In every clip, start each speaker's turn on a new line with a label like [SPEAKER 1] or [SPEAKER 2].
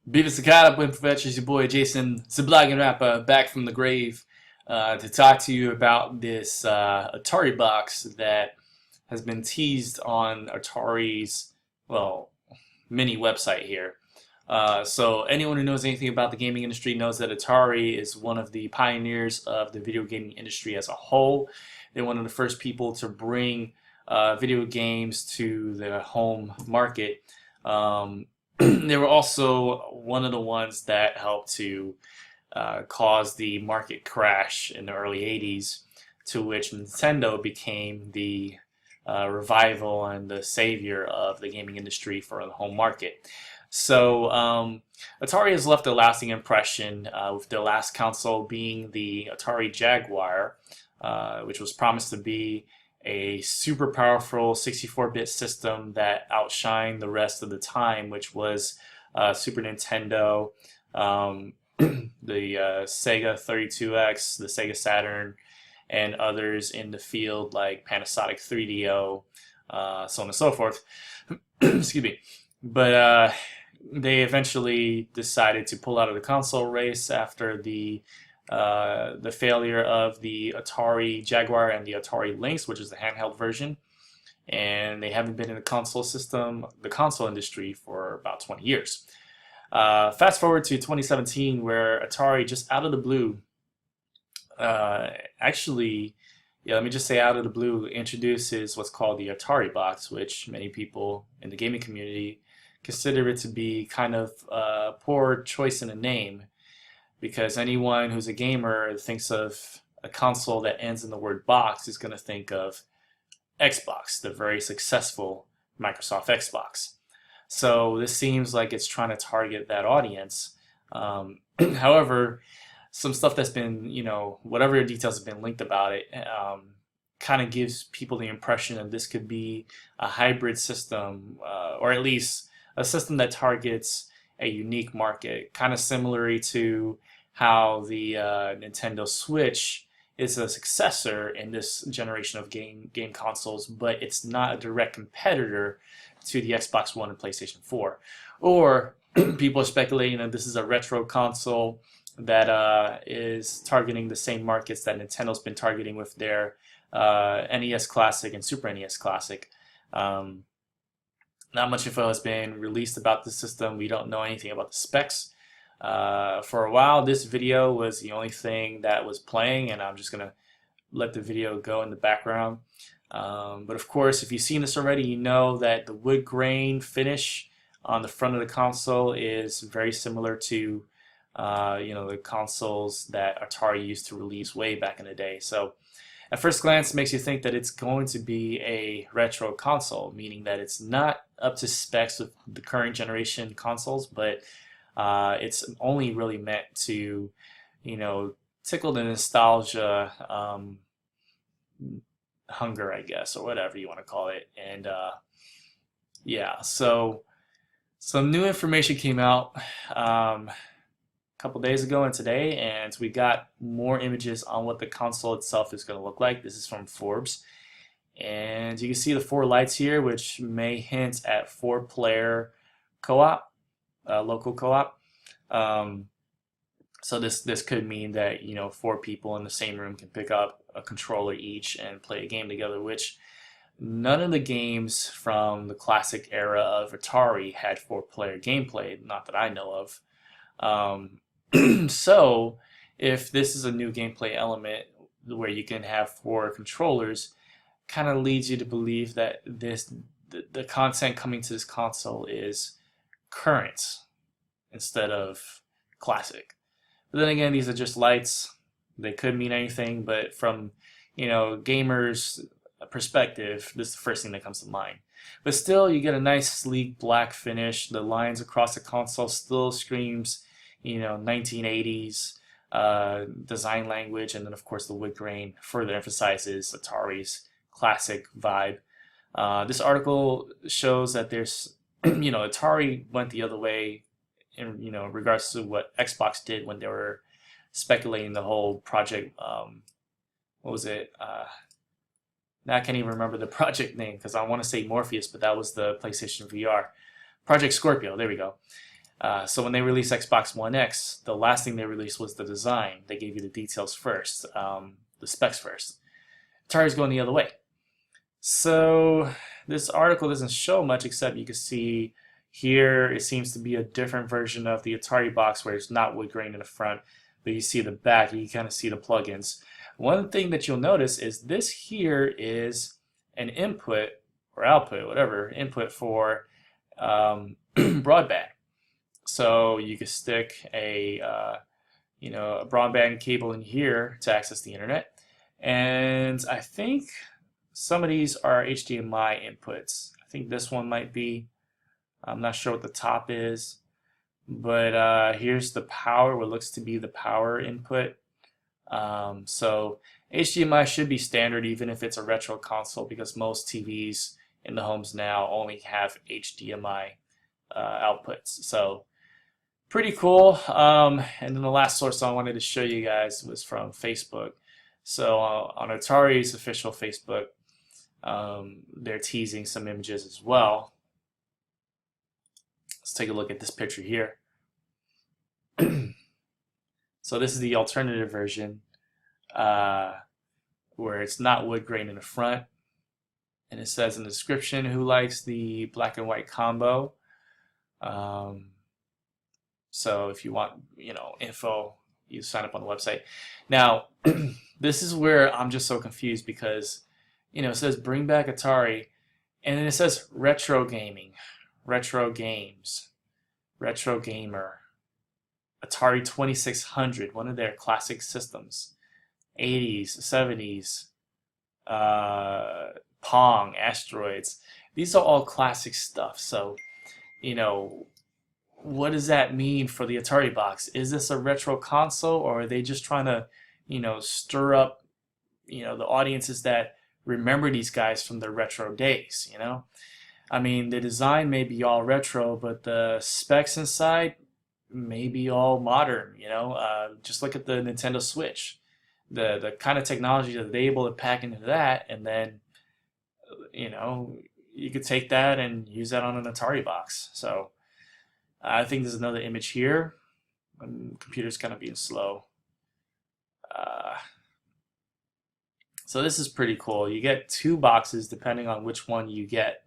[SPEAKER 1] Beavis the Cat Up with Professor, your boy Jason, the blogging rapper, back from the grave to talk to you about this Ataribox that has been teased on Atari's, well, mini website here. So anyone who knows anything about the gaming industry knows that Atari is one of the pioneers of the video gaming industry as a whole. They're one of the first people to bring video games to the home market. They were also one of the ones that helped to cause the market crash in the early 80s, to which Nintendo became the revival and the savior of the gaming industry for the home market. So Atari has left a lasting impression with their last console being the Atari Jaguar, which was promised to be a super powerful 64-bit system that outshined the rest of the time, which was Super Nintendo, the Sega 32X, the Sega Saturn, and others in the field like Panasonic 3DO, so on and so forth. Excuse me. But they eventually decided to pull out of the console race after the failure of the Atari Jaguar and the Atari Lynx, which is the handheld version, and they haven't been in the console industry for about 20 years. Fast forward to 2017, where Atari just out of the blue, actually, yeah, let me just say out of the blue, introduces what's called the Ataribox, which many people in the gaming community consider it to be kind of a poor choice in a name, because anyone who's a gamer thinks of a console that ends in the word box is going to think of Xbox, the very successful Microsoft Xbox. So this seems like it's trying to target that audience. However, some stuff that's been, whatever details have been linked about it, kind of gives people the impression that this could be a hybrid system, or at least a system that targets a unique market, kind of similarly to how the Nintendo Switch is a successor in this generation of game consoles, but it's not a direct competitor to the Xbox One and PlayStation 4. Or people are speculating that this is a retro console that is targeting the same markets that Nintendo's been targeting with their NES Classic and Super NES Classic. Not much info has been released about the system. We don't know anything about the specs. For a while, this video was the only thing that was playing, and I'm just going to let the video go in the background. But of course, if you've seen this already, you know that the wood grain finish on the front of the console is very similar to the consoles that Atari used to release way back in the day. So at first glance, it makes you think that it's going to be a retro console, meaning that it's not up to specs with the current generation consoles, but it's only really meant to, tickle the nostalgia hunger, I guess, or whatever you want to call it. And yeah, so some new information came out couple days ago and today, and we got more images on what the console itself is going to look like. This is from Forbes, and you can see the four lights here, which may hint at four-player co-op, local co-op. So this could mean that four people in the same room can pick up a controller each and play a game together, which none of the games from the classic era of Atari had four-player gameplay, not that I know of. So, if this is a new gameplay element where you can have four controllers, kind of leads you to believe that the content coming to this console is current instead of classic. But then again, these are just lights. They could mean anything, but from gamers' perspective, this is the first thing that comes to mind. But still, you get a nice sleek black finish. The lines across the console still screams 1980s design language, and then of course the wood grain further emphasizes Atari's classic vibe. This article shows that there's Atari went the other way in regards to what Xbox did when they were speculating the whole project. What was it? Now I can't even remember the project name because I want to say Morpheus, but that was the PlayStation VR. Project Scorpio, there we go. So when they released Xbox One X, the last thing they released was the design. They gave you the details first, the specs first. Atari's going the other way. So this article doesn't show much, except you can see here it seems to be a different version of the Atari box where it's not wood grain in the front, but you see the back, you kind of see the plugins. One thing that you'll notice is this here is an input or output, whatever, input for broadband. So you could stick a a broadband cable in here to access the internet, and I think some of these are HDMI inputs. I think this one might be. I'm not sure what the top is, but here's the power, what looks to be the power input. So HDMI should be standard even if it's a retro console, because most TVs in the homes now only have HDMI outputs. So pretty cool. And then the last source I wanted to show you guys was from Facebook. So on Atari's official Facebook, they're teasing some images as well. Let's take a look at this picture here. So this is the alternative version, where it's not wood grain in the front, and it says in the description, who likes the black and white combo. So if you want, info, you sign up on the website. Now, this is where I'm just so confused, because, it says bring back Atari, and then it says retro gaming, retro games, retro gamer, Atari 2600, one of their classic systems, 80s, 70s, Pong, Asteroids. These are all classic stuff. So, what does that mean for the Atari box? Is this a retro console, or are they just trying to, stir up, the audiences that remember these guys from their retro days, I mean, the design may be all retro, but the specs inside may be all modern, just look at the Nintendo Switch. The kind of technology that they're able to pack into that, and then, you could take that and use that on an Atari box. So I think there's another image here. Computer's kind of being slow. So this is pretty cool. You get two boxes depending on which one you get.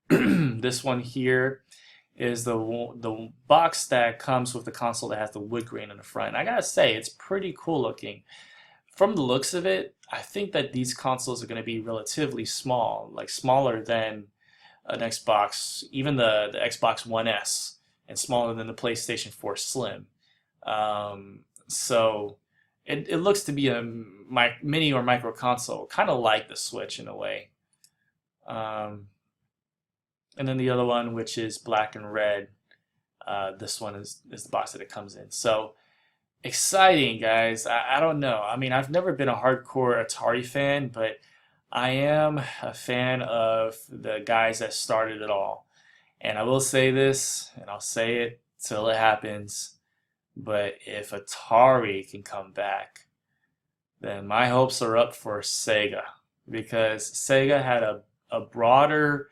[SPEAKER 1] This one here is the box that comes with the console that has the wood grain in the front. And I gotta say, it's pretty cool looking. From the looks of it, I think that these consoles are going to be relatively small, like smaller than an Xbox, even the Xbox One S, and smaller than the PlayStation 4 Slim. So it looks to be a mini or micro console, kind of like the Switch in a way. And then the other one, which is black and red, this one is the box that it comes in. So exciting, guys. I don't know. I mean, I've never been a hardcore Atari fan, but I am a fan of the guys that started it all. And I will say this, and I'll say it till it happens, but if Atari can come back, then my hopes are up for Sega, because Sega had a broader,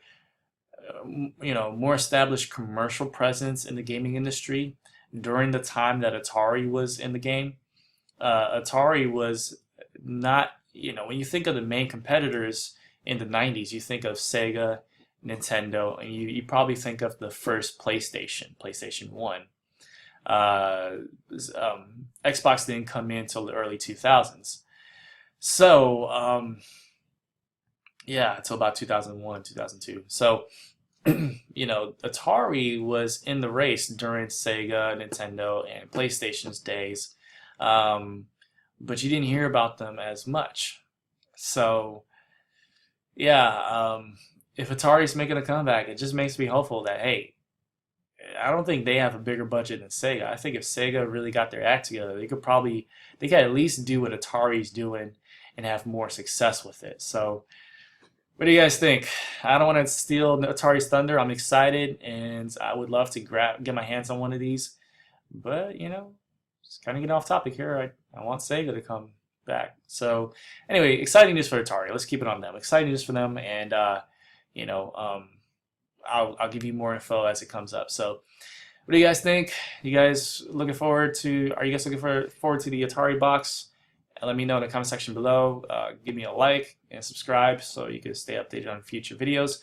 [SPEAKER 1] more established commercial presence in the gaming industry during the time that Atari was in the game. Atari was not, when you think of the main competitors in the 90s, you think of Sega, Nintendo, and you probably think of the first PlayStation 1. Xbox didn't come in until the early 2000s. So, yeah, until about 2001, 2002. So, Atari was in the race during Sega, Nintendo, and PlayStation's days, but you didn't hear about them as much. So, yeah, if Atari's making a comeback, it just makes me hopeful that, hey, I don't think they have a bigger budget than Sega. I think if Sega really got their act together, they could at least do what Atari's doing and have more success with it. So, what do you guys think? I don't want to steal Atari's thunder. I'm excited, and I would love to get my hands on one of these. But, just kind of getting off topic here. I want Sega to come back. So, anyway, exciting news for Atari. Let's keep it on them. Exciting news for them, and, I'll give you more info as it comes up. So, What do you guys think? You guys looking forward to? Are you guys looking forward to the Atari box? Let me know in the comment section below. Give me a like and subscribe so you can stay updated on future videos.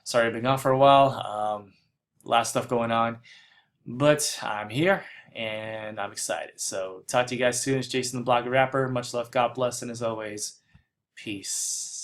[SPEAKER 1] Sorry I've been gone for a while. A lot of stuff going on, but I'm here and I'm excited. So talk to you guys soon. It's Jason the Blogger Rapper. Much love, God bless, and as always, peace.